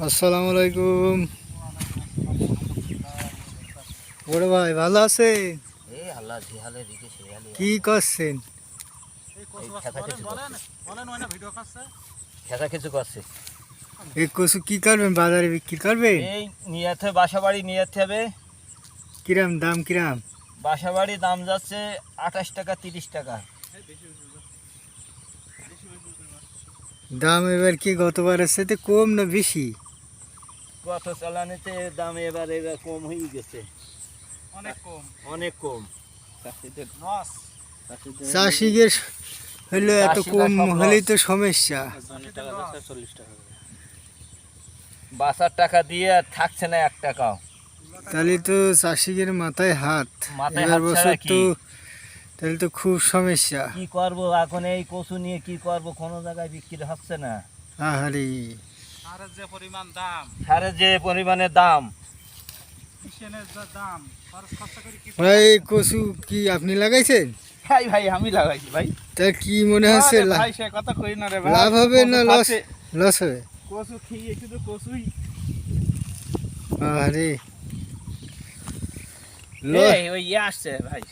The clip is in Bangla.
আসসালামু আলাইকুম। বড় ভাই ভালো আছে? এই আল্লাহ জিহালে দিকে শিয়ালে কি করছেন? খেতা কিছু করছে। এই কচু কি করবেন, বাজারে বিক্রি করবেন? এই নিয়েতে বাসাবাড়ি নিয়েতে হবে। কিরাম দাম কিরাম? বাসাবাড়ি দাম যাচ্ছে 28 টাকা 30 টাকা। দাম এবার কি গতবারের সাথে কম না বেশি? কত চালানিতে দাম এবার কম হয়ে গেছে, অনেক কম। চাষিদের হইলে এত চাষিরা কম সব হলেই loss। তো সমস্যা। বাসার টাকা দিয়ে আর থাকছে না 1 টাকাও। তাহলে তো চাষিদের মাথায় হাত। মাথায় এবার হাত বছর ছাড়া কি? তো তাহলে তো খুব সমস্যা। কি করব এখন, এই কচু নিয়ে কি করব, কোনো জায়গায় বিক্রি হচ্ছে না। আহারে, সারের যে পরিমাণ দাম, সারের যে পরিমাণে দাম, কিষেনের যে দাম, খরচ খরচা করে কি ভাই কচু কি আপনি লাগাইছেন? ভাই ভাই আমি লাগাইছি ভাই। তা কি মনে হচ্ছে আরে ভাই সে কথা কই না রে ভাই। লাভ হবে না কচু লস? খাচ্ছে, লস হবে। কচু খেয়ে শুধু কচুই। আরে লস। ওই আসছে ভাই।